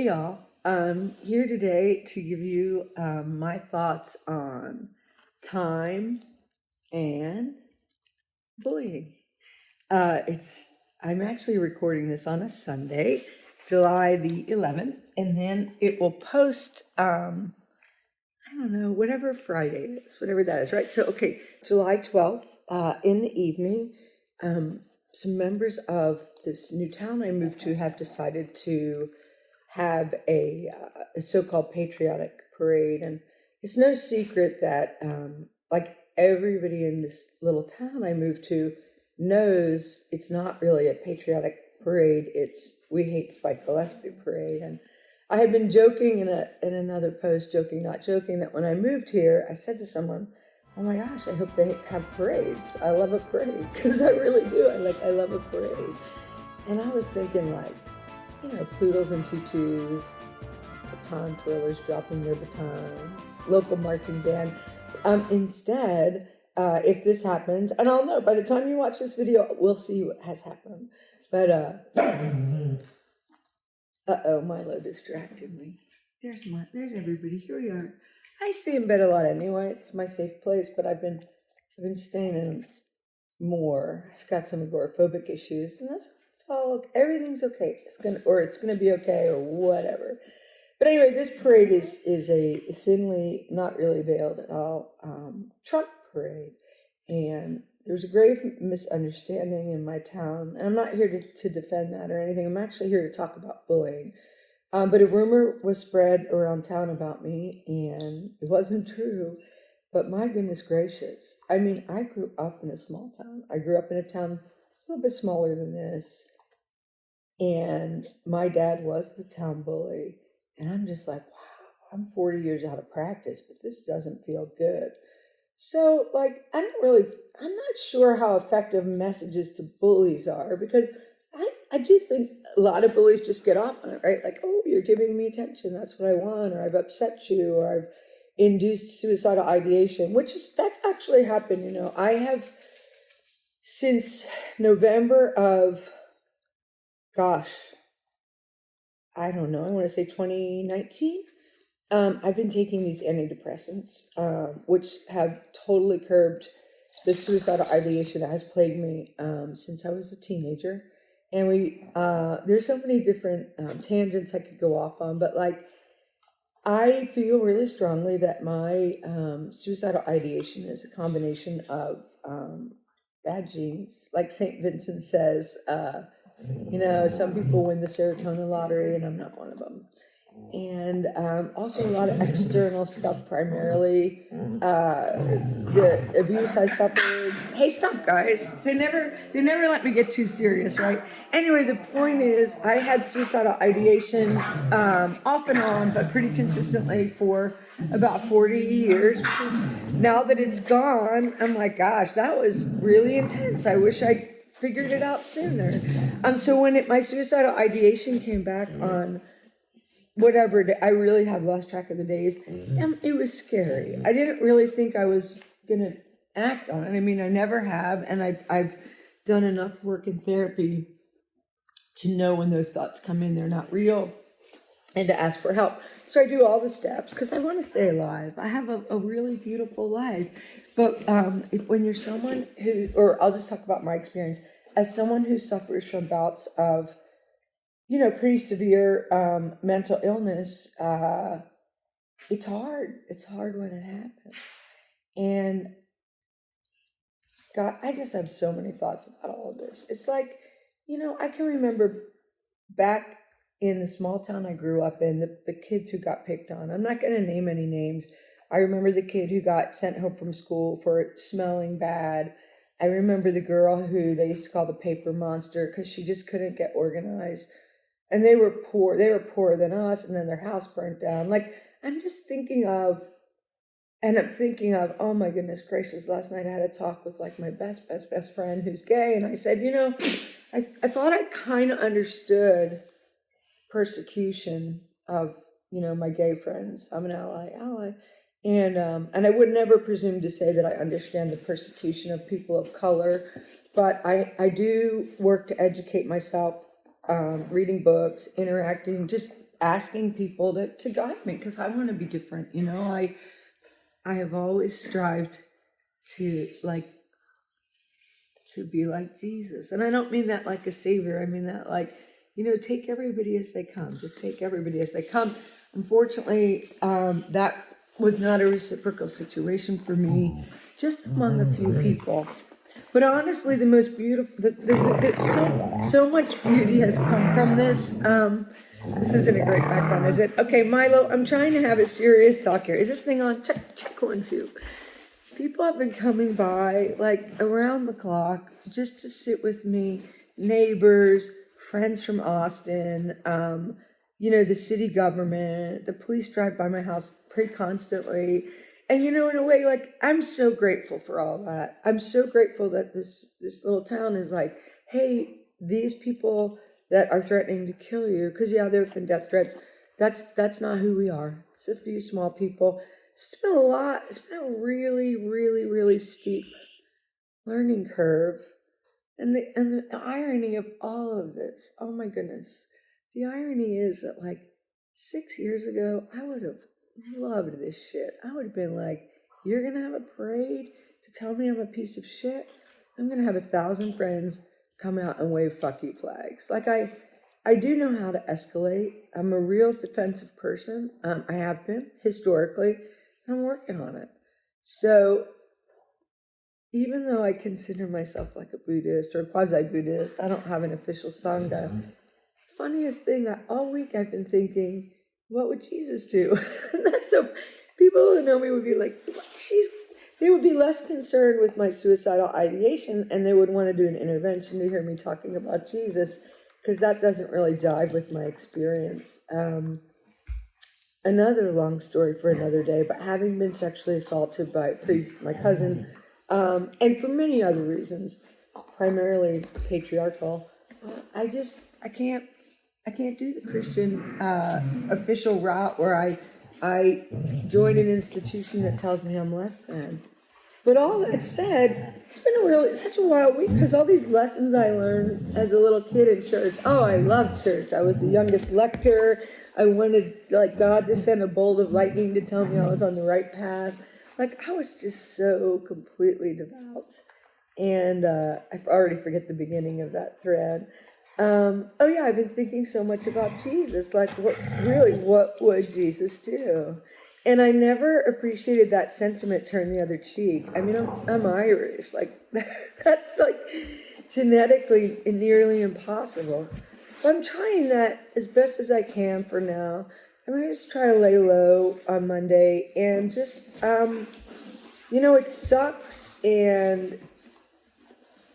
y'all. I'm here today to give you my thoughts on time and bullying. I'm actually recording this on a Sunday, July the 11th, and then it will post, I don't know, whatever Friday is, whatever that is, right? So, okay, July 12th in the evening, some members of this new town I moved to have decided to have a so-called Patriotic Parade, and it's no secret that like everybody in this little town I moved to knows it's not really a patriotic parade. It's We Hate Spike Gillespie parade. And I had been joking in another post, joking not joking, that when I moved here I said to someone, oh my gosh, I hope they have parades. I love a parade, because I really do. I love a parade. And I was thinking, like, poodles and tutus, baton twirlers dropping their batons, local marching band. Instead, if this happens, and I'll know by the time you watch this video, we'll see what has happened. But, Milo distracted me. There's everybody. Here we are. I stay in bed a lot anyway. It's my safe place, but I've been staying in more. I've got some agoraphobic issues, and everything's okay. It's gonna be okay, or whatever. But anyway, this parade is a thinly, not really veiled at all, Trump parade. And there was a grave misunderstanding in my town. And I'm not here to defend that or anything. I'm actually here to talk about bullying. But a rumor was spread around town about me, and it wasn't true. But my goodness gracious. I mean, I grew up in a small town. I grew up in a town a little bit smaller than this. And my dad was the town bully. And I'm just like, wow, I'm 40 years out of practice, but this doesn't feel good. So, I'm not sure how effective messages to bullies are, because I do think a lot of bullies just get off on it, right? Like, oh, you're giving me attention, that's what I want, or I've upset you, or I've induced suicidal ideation, that's actually happened. I have, since November of, I don't know, I want to say 2019, I've been taking these antidepressants, which have totally curbed the suicidal ideation that has plagued me since I was a teenager. And there's so many different tangents I could go off on, but I feel really strongly that my suicidal ideation is a combination of bad genes. Like St. Vincent says, some people win the serotonin lottery, and I'm not one of them. And also a lot of external stuff, primarily the abuse I suffered. Hey, stop, guys! They never let me get too serious, right? Anyway, the point is, I had suicidal ideation off and on, but pretty consistently for about 40 years. Which is, now that it's gone, I'm like, gosh, that was really intense. I wish I figured it out sooner. So when my suicidal ideation came back on whatever day, I really have lost track of the days, and it was scary. I didn't really think I was gonna act on it. I mean, I never have, and I've done enough work in therapy to know when those thoughts come in, they're not real, and to ask for help. So I do all the steps because I want to stay alive. I have a really beautiful life. But when you're someone who, or I'll just talk about my experience, as someone who suffers from bouts of, pretty severe mental illness, it's hard. It's hard when it happens. And God, I just have so many thoughts about all of this. It's like, I can remember back in the small town I grew up in, the kids who got picked on. I'm not going to name any names. I remember the kid who got sent home from school for smelling bad. I remember the girl who they used to call the paper monster because she just couldn't get organized. And they were poor. They were poorer than us, and then their house burnt down. I'm just thinking of, oh my goodness gracious, last night I had a talk with my best friend who's gay, and I said, I thought I kind of understood persecution of, my gay friends. I'm an ally. And I would never presume to say that I understand the persecution of people of color, but I do work to educate myself, reading books, interacting, just asking people to guide me, because I want to be different. I have always strived to be like Jesus. And I don't mean that like a savior. I mean that like, take everybody as they come. Just take everybody as they come. Unfortunately, that was not a reciprocal situation for me, just among a few people. But honestly, the most beautiful, so much beauty has come from this. This isn't a great background, is it? Okay, Milo, I'm trying to have a serious talk here. Is this thing on? Check 1, 2. People have been coming by like around the clock just to sit with me, neighbors, friends from Austin, the city government, the police drive by my house pretty constantly. And, in a way, like, I'm so grateful for all that. I'm so grateful that this little town is like, hey, these people that are threatening to kill you, because, yeah, there have been death threats. That's not who we are. It's a few small people. It's been a lot. It's been a really, really, really steep learning curve. And the irony of all of this, oh my goodness. The irony is that like 6 years ago, I would have loved this shit. I would have been like, you're going to have a parade to tell me I'm a piece of shit? I'm going to have 1,000 friends come out and wave fuck you flags. Like I do know how to escalate. I'm a real defensive person. I have been historically. I'm working on it. So even though I consider myself like a Buddhist or quasi-Buddhist, I don't have an official Sangha. The funniest thing, all week I've been thinking, what would Jesus do? That's so, people who know me would be like, they would be less concerned with my suicidal ideation, and they would want to do an intervention to hear me talking about Jesus, because that doesn't really jive with my experience. Another long story for another day, but having been sexually assaulted by a priest, my cousin, and for many other reasons, primarily patriarchal, I can't do the Christian official route where I join an institution that tells me I'm less than. But all that said, it's been such a wild week, because all these lessons I learned as a little kid in church. Oh, I loved church. I was the youngest lector. I wanted God to send a bolt of lightning to tell me I was on the right path. I was just so completely devout. And I already forget the beginning of that thread. I've been thinking so much about Jesus. What would Jesus do? And I never appreciated that sentiment, turn the other cheek. I mean, I'm Irish. That's genetically nearly impossible. But I'm trying that as best as I can for now. I'm going to just try to lay low on Monday and just, it sucks, and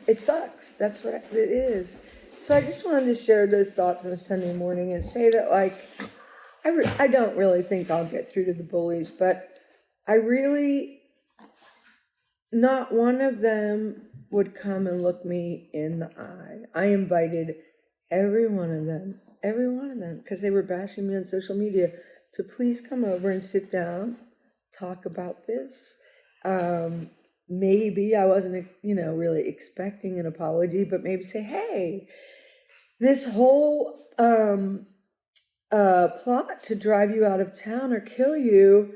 it sucks. That's what it is. So I just wanted to share those thoughts on a Sunday morning and say that, I don't really think I'll get through to the bullies, but not one of them would come and look me in the eye. I invited every one of them, because they were bashing me on social media, to please come over and sit down, talk about this. Maybe I wasn't, really expecting an apology, but maybe say, hey, this whole plot to drive you out of town or kill you,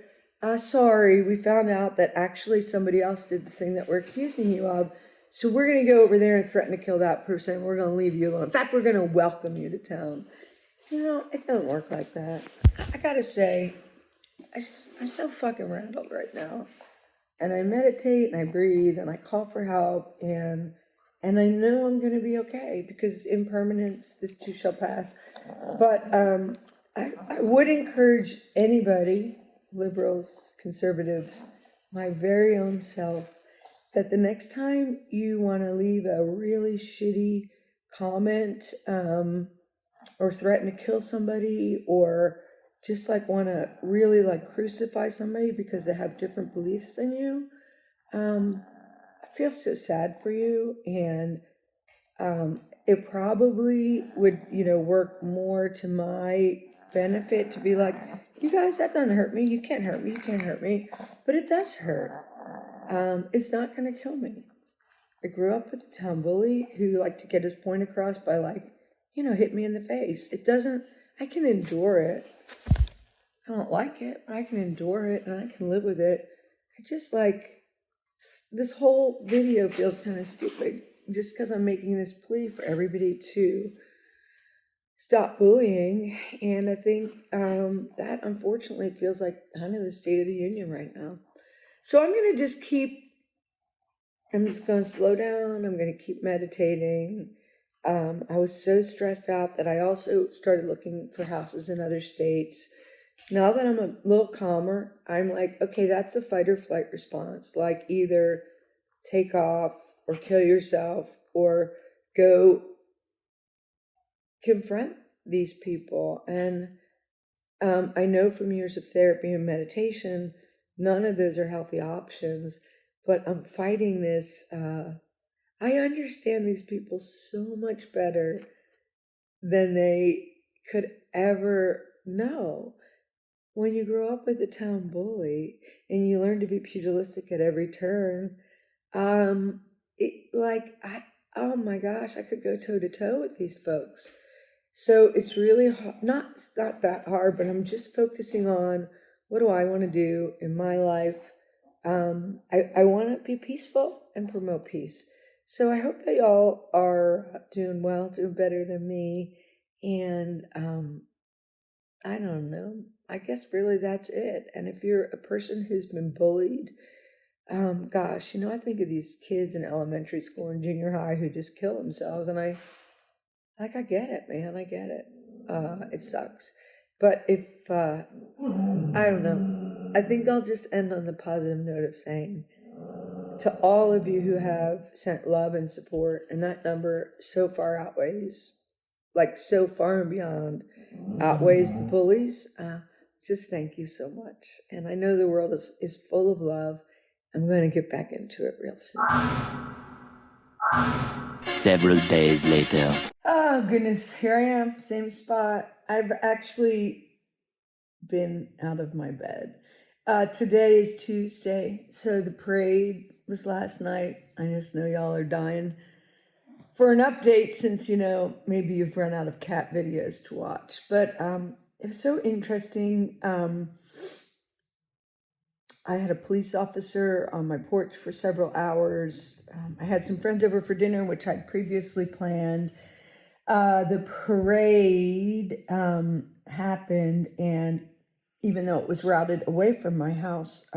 sorry, we found out that actually somebody else did the thing that we're accusing you of. So we're going to go over there and threaten to kill that person. We're going to leave you alone. In fact, we're going to welcome you to town. It doesn't work like that. I got to say, I'm so fucking rattled right now. And I meditate and I breathe and I call for help, and I know I'm going to be okay, because impermanence, this too shall pass. But I would encourage anybody, liberals, conservatives, my very own self, that the next time you want to leave a really shitty comment or threaten to kill somebody, or just want to really crucify somebody because they have different beliefs than you, I feel so sad for you. And it probably would, work more to my benefit to be like, you guys, that doesn't hurt me. You can't hurt me. You can't hurt me. But it does hurt. It's not going to kill me. I grew up with a town bully who liked to get his point across by hit me in the face. I can endure it. I don't like it, but I can endure it and I can live with it. I just like, this whole video feels kind of stupid just because I'm making this plea for everybody to stop bullying. And I think that unfortunately feels like kind of the state of the union right now. So I'm going to slow down. I'm going to keep meditating. I was so stressed out that I also started looking for houses in other states. Now that I'm a little calmer, I'm like, okay, that's the fight or flight response. Like either take off or kill yourself or go confront these people. And I know from years of therapy and meditation, none of those are healthy options, but I'm fighting this. I understand these people so much better than they could ever know. When you grow up with a town bully and you learn to be pugilistic at every turn, oh my gosh, I could go toe to toe with these folks. So it's really it's not that hard, but I'm just focusing on what do I want to do in my life. I want to be peaceful and promote peace. So I hope that y'all are doing well, doing better than me. And I don't know. I guess really that's it. And if you're a person who's been bullied, gosh, I think of these kids in elementary school and junior high who just kill themselves. And I get it, man. I get it. It sucks. But if, I don't know, I think I'll just end on the positive note of saying to all of you who have sent love and support, and that number so far outweighs, like so far and beyond, outweighs the bullies. Just thank you so much. And I know the world is full of love. I'm going to get back into it real soon. Several days later. Oh, goodness. Here I am, same spot. I've actually been out of my bed. Today is Tuesday, so the parade was last night. I just know y'all are dying for an update since, maybe you've run out of cat videos to watch. But it was so interesting. I had a police officer on my porch for several hours. I had some friends over for dinner, which I'd previously planned. The parade happened, and even though it was routed away from my house,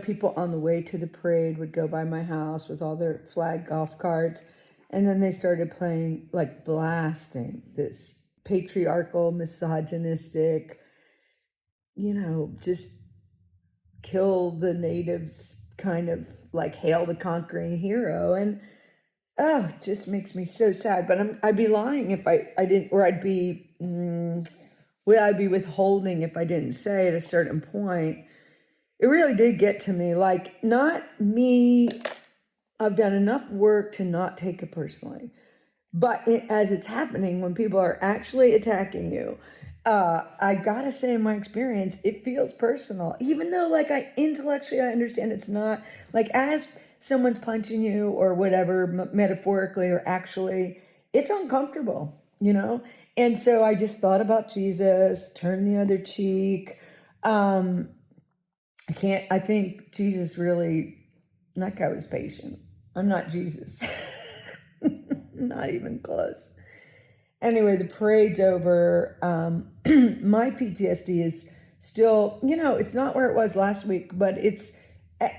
people on the way to the parade would go by my house with all their flag golf carts, and then they started playing, like blasting this patriarchal, misogynistic, just kill the natives, kind of like hail the conquering hero. And it just makes me so sad. But I'd be lying if I didn't, or I'd be withholding if I didn't say at a certain point. It really did get to me. Like, not me. I've done enough work to not take it personally. But as it's happening, when people are actually attacking you, I gotta say, in my experience, it feels personal. Even though, like, intellectually I understand it's not. Like, as someone's punching you or whatever, metaphorically or actually, it's uncomfortable, And so I just thought about Jesus, turn the other cheek. I think Jesus really, that guy was patient. I'm not Jesus. Not even close. Anyway, the parade's over. My PTSD is still, it's not where it was last week, but it's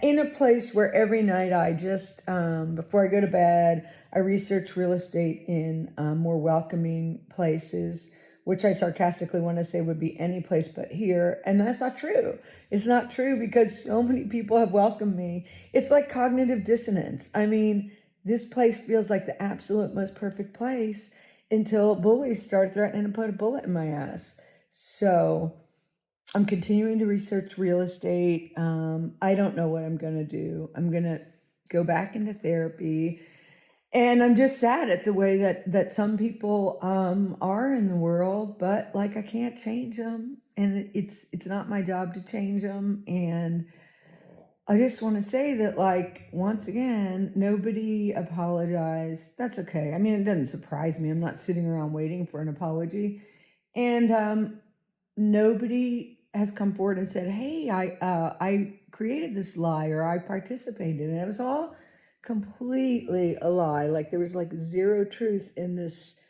in a place where every night I just, before I go to bed, I research real estate in more welcoming places, which I sarcastically want to say would be any place but here. And that's not true. It's not true because so many people have welcomed me. It's like cognitive dissonance. I mean, this place feels like the absolute most perfect place until bullies start threatening to put a bullet in my ass. So I'm continuing to research real estate. I don't know what I'm going to do. I'm going to go back into therapy. And I'm just sad at the way that some people are in the world, but like I can't change them. And it's not my job to change them. And I just want to say that, like, once again, nobody apologized. That's okay. I mean, it doesn't surprise me. I'm not sitting around waiting for an apology. And nobody has come forward and said, hey, I created this lie, or I participated in it. It was all completely a lie. Like, there was like zero truth in this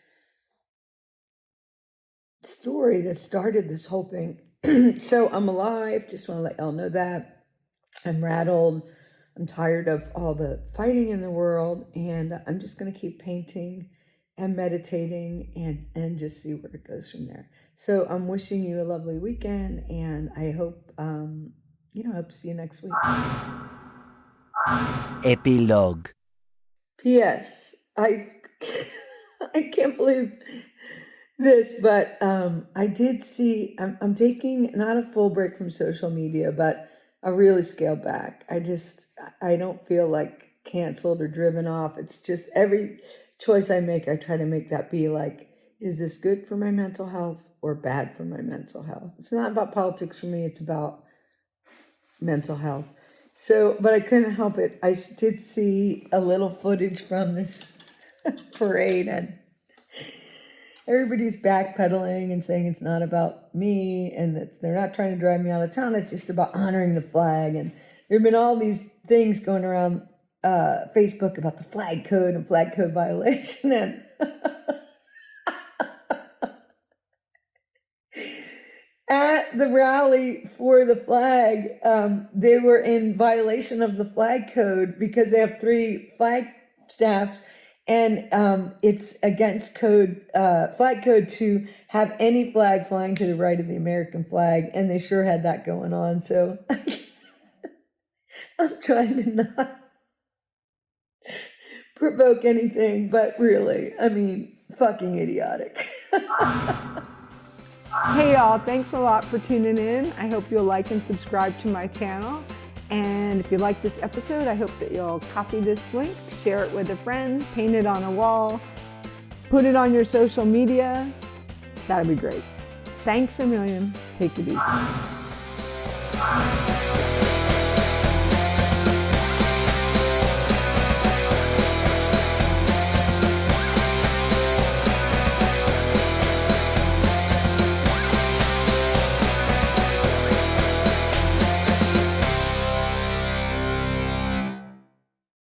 story that started this whole thing. So I'm alive. Just want to let y'all know that. I'm rattled. I'm tired of all the fighting in the world, and I'm just going to keep painting and meditating and just see where it goes from there. So I'm wishing you a lovely weekend, and I hope, I hope to see you next week. Epilogue. P.S. I can't believe this, but I did see, I'm taking not a full break from social media, but I really scaled back. I don't feel like canceled or driven off. It's just every choice I make, I try to make that be like, is this good for my mental health or bad for my mental health? It's not about politics for me. It's about mental health. So, but I couldn't help it. I did see a little footage from this parade, and everybody's backpedaling and saying it's not about me, and they're not trying to drive me out of town. It's just about honoring the flag. And there have been all these things going around Facebook about the flag code and flag code violation. And at the rally for the flag, they were in violation of the flag code because they have 3 flag staffs. And it's against flag code to have any flag flying to the right of the American flag. And they sure had that going on. So I'm trying to not provoke anything, but really, I mean, fucking idiotic. Hey y'all, thanks a lot for tuning in. I hope you'll like and subscribe to my channel. And if you like this episode, I hope that you'll copy this link, share it with a friend, paint it on a wall, put it on your social media. That'd be great. Thanks a million. Take it easy.